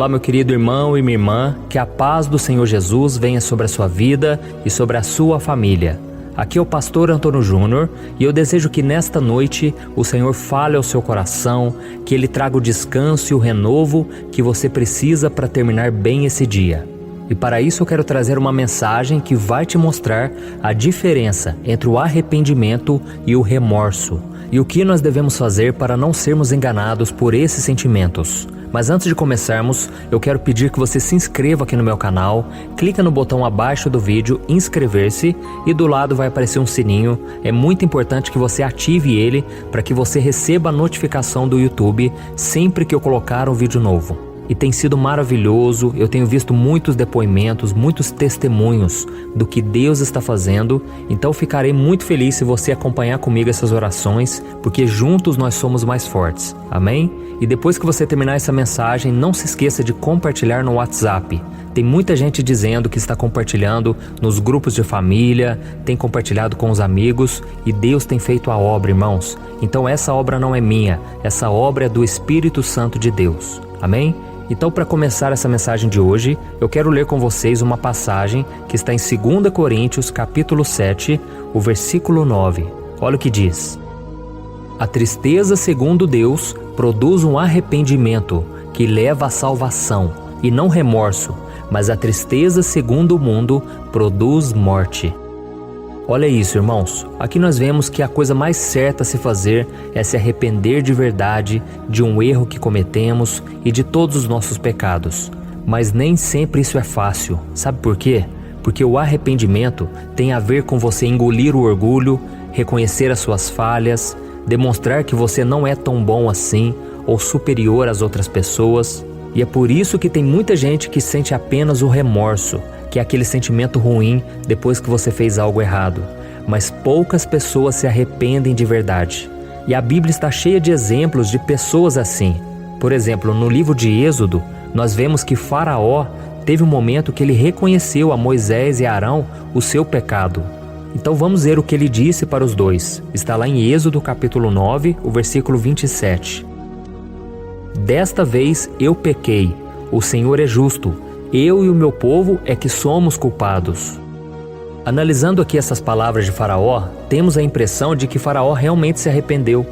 Olá, meu querido irmão e minha irmã, que a paz do Senhor Jesus venha sobre a sua vida e sobre a sua família. Aqui é o pastor Antônio Júnior e eu desejo que nesta noite o Senhor fale ao seu coração, que Ele traga o descanso e o renovo que você precisa para terminar bem esse dia. E para isso eu quero trazer uma mensagem que vai te mostrar a diferença entre o arrependimento e o remorso, e o que nós devemos fazer para não sermos enganados por esses sentimentos. Mas antes de começarmos, eu quero pedir que você se inscreva aqui no meu canal, clica no botão abaixo do vídeo, inscrever-se, e do lado vai aparecer um sininho. É muito importante que você ative ele para que você receba a notificação do YouTube sempre que eu colocar um vídeo novo. E tem sido maravilhoso, eu tenho visto muitos depoimentos, muitos testemunhos do que Deus está fazendo, então ficarei muito feliz se você acompanhar comigo essas orações, porque juntos nós somos mais fortes, amém? E depois que você terminar essa mensagem, não se esqueça de compartilhar no WhatsApp. Tem muita gente dizendo que está compartilhando nos grupos de família, tem compartilhado com os amigos, e Deus tem feito a obra, irmãos. Então essa obra não é minha, essa obra é do Espírito Santo de Deus, amém? Então, para começar essa mensagem de hoje, eu quero ler com vocês uma passagem que está em 2 Coríntios, capítulo 7, o versículo 9. Olha o que diz: A tristeza, segundo Deus, produz um arrependimento que leva à salvação, e não remorso, mas a tristeza, segundo o mundo, produz morte. Olha isso, irmãos. Aqui nós vemos que a coisa mais certa a se fazer é se arrepender de verdade de um erro que cometemos e de todos os nossos pecados. Mas nem sempre isso é fácil. Sabe por quê? Porque o arrependimento tem a ver com você engolir o orgulho, reconhecer as suas falhas, demonstrar que você não é tão bom assim ou superior às outras pessoas. E é por isso que tem muita gente que sente apenas o remorso, que é aquele sentimento ruim depois que você fez algo errado. Mas poucas pessoas se arrependem de verdade. E a Bíblia está cheia de exemplos de pessoas assim. Por exemplo, no livro de Êxodo, nós vemos que Faraó teve um momento que ele reconheceu a Moisés e Arão o seu pecado. Então vamos ver o que ele disse para os dois. Está lá em Êxodo capítulo 9, o versículo 27. Desta vez eu pequei, o Senhor é justo, eu e o meu povo é que somos culpados. Analisando aqui essas palavras de Faraó, temos a impressão de que Faraó realmente se arrependeu.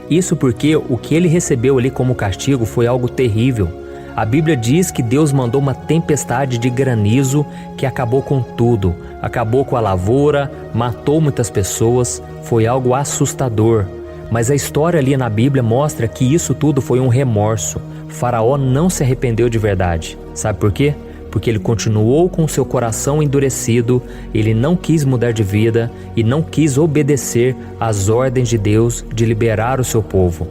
Isso porque o que ele recebeu ali como castigo foi algo terrível. A Bíblia diz que Deus mandou uma tempestade de granizo que acabou com tudo, acabou com a lavoura, matou muitas pessoas, foi algo assustador. Mas a história ali na Bíblia mostra que isso tudo foi um remorso. Faraó não se arrependeu de verdade. Sabe por quê? Porque ele continuou com seu coração endurecido, ele não quis mudar de vida e não quis obedecer às ordens de Deus de liberar o seu povo.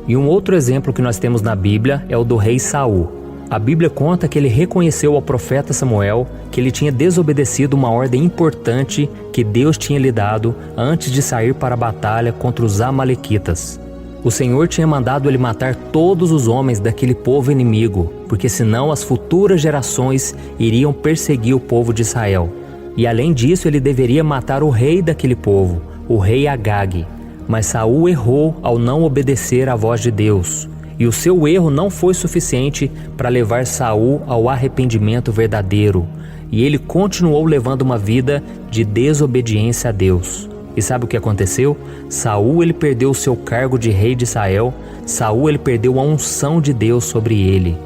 E um outro exemplo que nós temos na Bíblia é o do rei Saul. A Bíblia conta que ele reconheceu ao profeta Samuel que ele tinha desobedecido uma ordem importante que Deus tinha lhe dado antes de sair para a batalha contra os amalequitas. O Senhor tinha mandado ele matar todos os homens daquele povo inimigo, porque senão as futuras gerações iriam perseguir o povo de Israel. E além disso, ele deveria matar o rei daquele povo, o rei Agag. Mas Saul errou ao não obedecer à voz de Deus. E o seu erro não foi suficiente para levar Saul ao arrependimento verdadeiro. E ele continuou levando uma vida de desobediência a Deus. E sabe o que aconteceu? Saul ele perdeu o seu cargo de rei de Israel. Saul ele perdeu a unção de Deus sobre ele.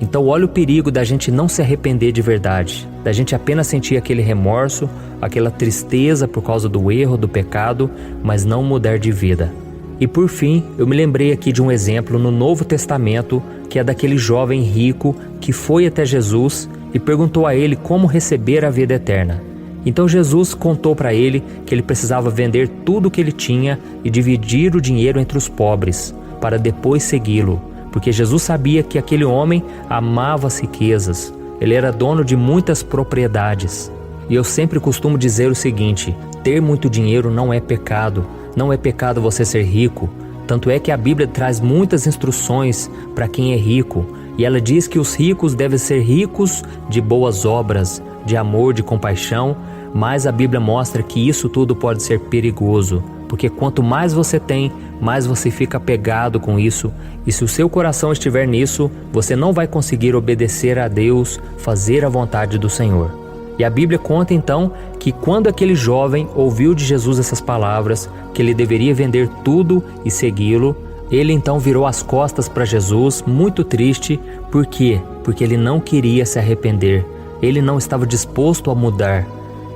Então olha o perigo da gente não se arrepender de verdade, da gente apenas sentir aquele remorso, aquela tristeza por causa do erro, do pecado, mas não mudar de vida. E por fim, eu me lembrei aqui de um exemplo no Novo Testamento, que é daquele jovem rico que foi até Jesus e perguntou a ele como receber a vida eterna. Então Jesus contou para ele que ele precisava vender tudo o que ele tinha e dividir o dinheiro entre os pobres, para depois segui-lo, porque Jesus sabia que aquele homem amava as riquezas, ele era dono de muitas propriedades. E eu sempre costumo dizer o seguinte: ter muito dinheiro não é pecado, não é pecado você ser rico. Tanto é que a Bíblia traz muitas instruções para quem é rico, e ela diz que os ricos devem ser ricos de boas obras, de amor, de compaixão, mas a Bíblia mostra que isso tudo pode ser perigoso, porque quanto mais você tem, mais você fica apegado com isso, e se o seu coração estiver nisso, você não vai conseguir obedecer a Deus, fazer a vontade do Senhor. E a Bíblia conta então que quando aquele jovem ouviu de Jesus essas palavras, que ele deveria vender tudo e segui-lo, ele então virou as costas para Jesus, muito triste. Por quê? Porque ele não queria se arrepender, ele não estava disposto a mudar.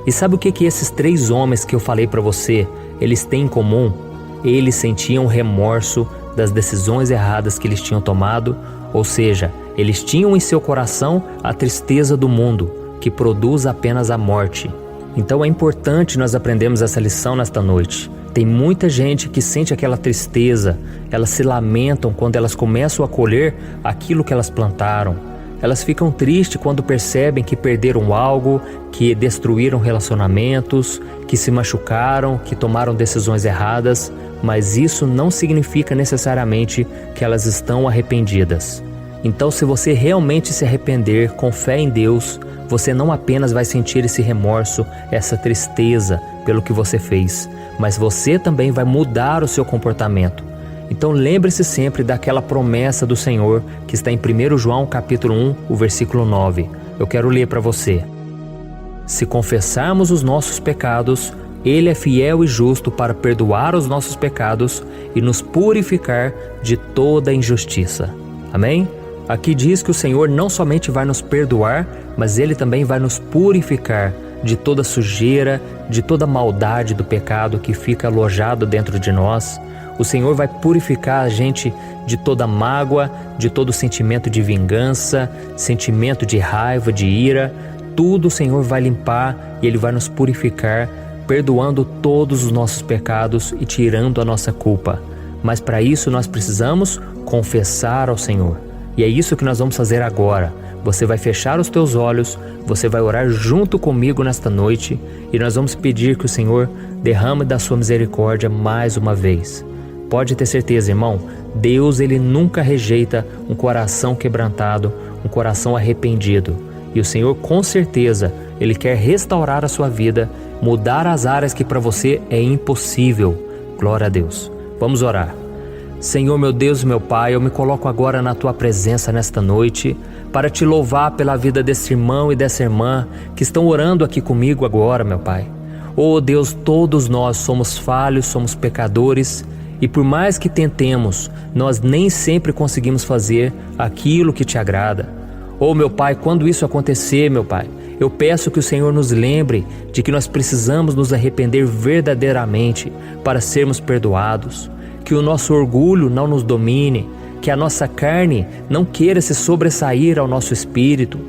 E sabe o que esses 3 homens que eu falei para você, eles têm em comum? Eles sentiam remorso das decisões erradas que eles tinham tomado, ou seja, eles tinham em seu coração a tristeza do mundo, que produz apenas a morte. Então é importante nós aprendermos essa lição nesta noite. Tem muita gente que sente aquela tristeza, elas se lamentam quando elas começam a colher aquilo que elas plantaram. Elas ficam tristes quando percebem que perderam algo, que destruíram relacionamentos, que se machucaram, que tomaram decisões erradas, mas isso não significa necessariamente que elas estão arrependidas. Então, se você realmente se arrepender com fé em Deus, você não apenas vai sentir esse remorso, essa tristeza pelo que você fez, mas você também vai mudar o seu comportamento. Então lembre-se sempre daquela promessa do Senhor que está em 1 João capítulo 1, o versículo 9. Eu quero ler para você. Se confessarmos os nossos pecados, Ele é fiel e justo para perdoar os nossos pecados e nos purificar de toda injustiça. Amém? Aqui diz que o Senhor não somente vai nos perdoar, mas Ele também vai nos purificar de toda sujeira, de toda maldade do pecado que fica alojado dentro de nós. O Senhor vai purificar a gente de toda mágoa, de todo sentimento de vingança, sentimento de raiva, de ira. Tudo o Senhor vai limpar e Ele vai nos purificar, perdoando todos os nossos pecados e tirando a nossa culpa. Mas para isso nós precisamos confessar ao Senhor. E é isso que nós vamos fazer agora. Você vai fechar os teus olhos, você vai orar junto comigo nesta noite e nós vamos pedir que o Senhor derrame da sua misericórdia mais uma vez. Pode ter certeza, irmão, Deus ele nunca rejeita um coração quebrantado, um coração arrependido. E o Senhor com certeza, Ele quer restaurar a sua vida, mudar as áreas que para você é impossível. Glória a Deus. Vamos orar. Senhor, meu Deus e meu Pai, eu me coloco agora na Tua presença nesta noite para Te louvar pela vida desse irmão e dessa irmã que estão orando aqui comigo agora, meu Pai. Oh Deus, todos nós somos falhos, somos pecadores, e por mais que tentemos, nós nem sempre conseguimos fazer aquilo que Te agrada. Oh meu Pai, quando isso acontecer, meu Pai, eu peço que o Senhor nos lembre de que nós precisamos nos arrepender verdadeiramente para sermos perdoados. Que o nosso orgulho não nos domine, que a nossa carne não queira se sobressair ao nosso espírito.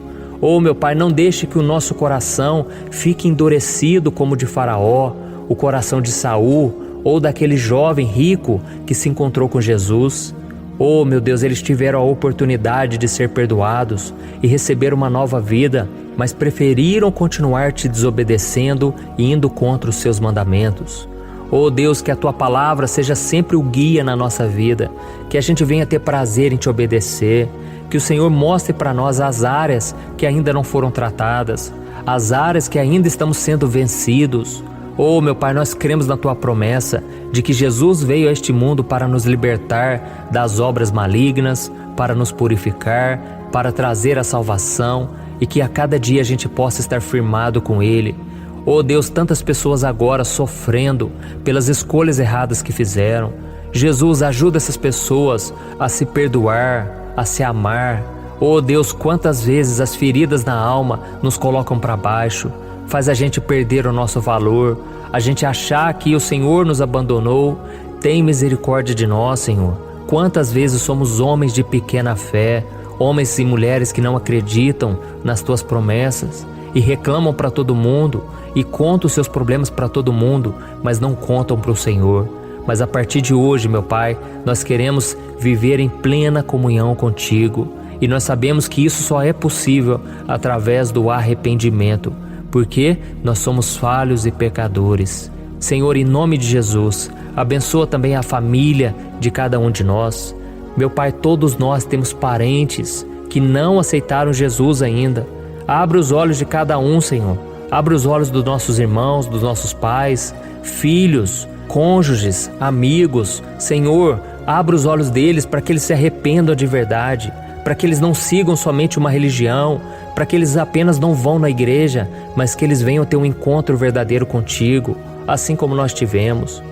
Oh meu Pai, não deixe que o nosso coração fique endurecido como o de Faraó, o coração de Saul, ou daquele jovem rico que se encontrou com Jesus. Oh meu Deus, eles tiveram a oportunidade de ser perdoados e receber uma nova vida, mas preferiram continuar te desobedecendo e indo contra os seus mandamentos. Oh Deus, que a Tua palavra seja sempre o guia na nossa vida, que a gente venha ter prazer em Te obedecer, que o Senhor mostre para nós as áreas que ainda não foram tratadas, as áreas que ainda estamos sendo vencidos. Oh meu Pai, nós cremos na Tua promessa de que Jesus veio a este mundo para nos libertar das obras malignas, para nos purificar, para trazer a salvação e que a cada dia a gente possa estar firmado com Ele. Oh Deus, tantas pessoas agora sofrendo pelas escolhas erradas que fizeram. Jesus, ajuda essas pessoas a se perdoar, a se amar. Oh Deus, quantas vezes as feridas na alma nos colocam para baixo, faz a gente perder o nosso valor, a gente achar que o Senhor nos abandonou. Tem misericórdia de nós, Senhor. Quantas vezes somos homens de pequena fé, homens e mulheres que não acreditam nas Tuas promessas e reclamam para todo mundo e contam os seus problemas para todo mundo, mas não contam para o Senhor. Mas a partir de hoje, meu Pai, nós queremos viver em plena comunhão contigo e nós sabemos que isso só é possível através do arrependimento, porque nós somos falhos e pecadores. Senhor, em nome de Jesus, abençoa também a família de cada um de nós. Meu Pai, todos nós temos parentes que não aceitaram Jesus ainda. Abre os olhos de cada um, Senhor. Abre os olhos dos nossos irmãos, dos nossos pais, filhos, cônjuges, amigos. Senhor, abra os olhos deles para que eles se arrependam de verdade, para que eles não sigam somente uma religião, para que eles apenas não vão na igreja, mas que eles venham ter um encontro verdadeiro contigo, assim como nós tivemos.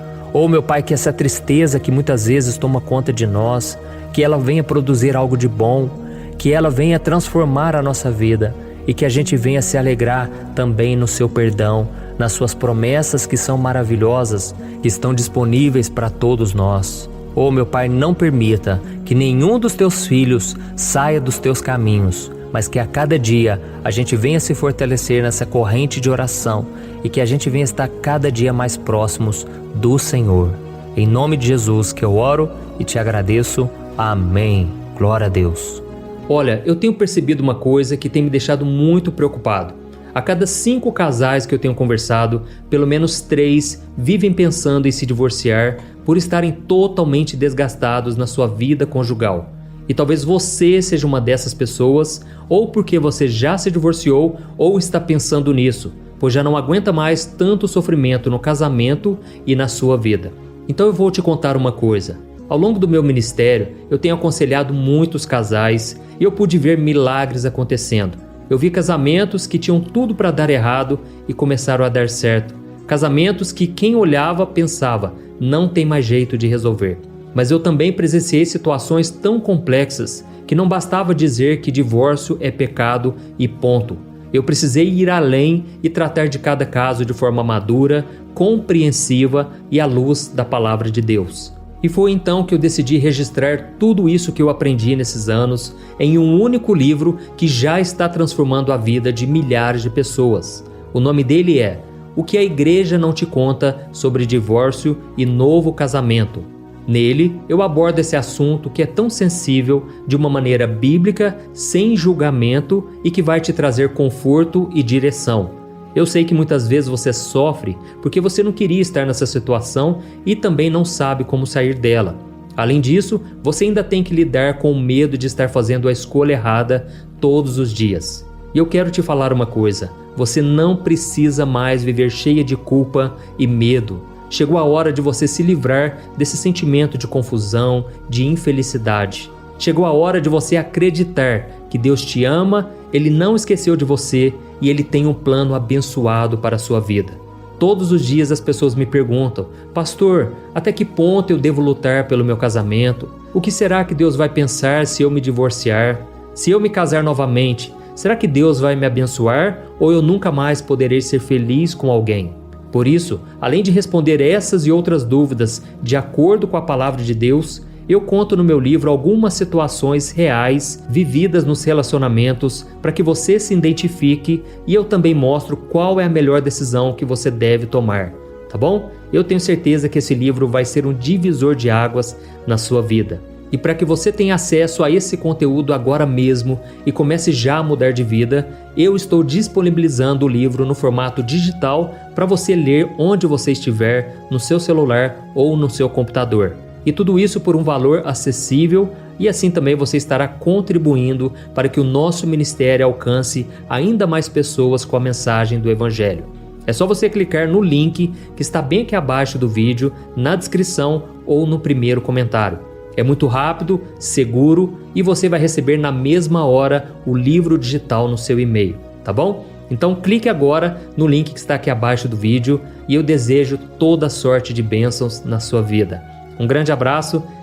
Meu Pai, que essa tristeza que muitas vezes toma conta de nós, que ela venha produzir algo de bom, que ela venha transformar a nossa vida e que a gente venha se alegrar também no seu perdão, nas suas promessas que são maravilhosas, que estão disponíveis para todos nós. Meu Pai, não permita que nenhum dos teus filhos saia dos teus caminhos, mas que a cada dia a gente venha se fortalecer nessa corrente de oração e que a gente venha estar cada dia mais próximos do Senhor. Em nome de Jesus que eu oro e te agradeço. Amém. Glória a Deus. Olha, eu tenho percebido uma coisa que tem me deixado muito preocupado. A cada 5 casais que eu tenho conversado, pelo menos 3 vivem pensando em se divorciar por estarem totalmente desgastados na sua vida conjugal. E talvez você seja uma dessas pessoas, ou porque você já se divorciou ou está pensando nisso, pois já não aguenta mais tanto sofrimento no casamento e na sua vida. Então eu vou te contar uma coisa. Ao longo do meu ministério, eu tenho aconselhado muitos casais e eu pude ver milagres acontecendo. Eu vi casamentos que tinham tudo para dar errado e começaram a dar certo. Casamentos que quem olhava pensava, não tem mais jeito de resolver. Mas eu também presenciei situações tão complexas que não bastava dizer que divórcio é pecado e ponto. Eu precisei ir além e tratar de cada caso de forma madura, compreensiva e à luz da palavra de Deus. E foi então que eu decidi registrar tudo isso que eu aprendi nesses anos em um único livro que já está transformando a vida de milhares de pessoas. O nome dele é O que a Igreja Não Te Conta sobre Divórcio e Novo Casamento. Nele, eu abordo esse assunto que é tão sensível de uma maneira bíblica, sem julgamento e que vai te trazer conforto e direção. Eu sei que muitas vezes você sofre porque você não queria estar nessa situação e também não sabe como sair dela. Além disso, você ainda tem que lidar com o medo de estar fazendo a escolha errada todos os dias. E eu quero te falar uma coisa, você não precisa mais viver cheia de culpa e medo. Chegou a hora de você se livrar desse sentimento de confusão, de infelicidade. Chegou a hora de você acreditar que Deus te ama, Ele não esqueceu de você e Ele tem um plano abençoado para a sua vida. Todos os dias as pessoas me perguntam, pastor, até que ponto eu devo lutar pelo meu casamento? O que será que Deus vai pensar se eu me divorciar? Se eu me casar novamente, será que Deus vai me abençoar ou eu nunca mais poderei ser feliz com alguém? Por isso, além de responder essas e outras dúvidas de acordo com a palavra de Deus, eu conto no meu livro algumas situações reais vividas nos relacionamentos para que você se identifique e eu também mostro qual é a melhor decisão que você deve tomar, tá bom? Eu tenho certeza que esse livro vai ser um divisor de águas na sua vida. E para que você tenha acesso a esse conteúdo agora mesmo e comece já a mudar de vida, eu estou disponibilizando o livro no formato digital para você ler onde você estiver, no seu celular ou no seu computador. E tudo isso por um valor acessível e assim também você estará contribuindo para que o nosso ministério alcance ainda mais pessoas com a mensagem do Evangelho. É só você clicar no link que está bem aqui abaixo do vídeo, na descrição ou no primeiro comentário. É muito rápido, seguro e você vai receber na mesma hora o livro digital no seu e-mail, tá bom? Então clique agora no link que está aqui abaixo do vídeo e eu desejo toda sorte de bênçãos na sua vida. Um grande abraço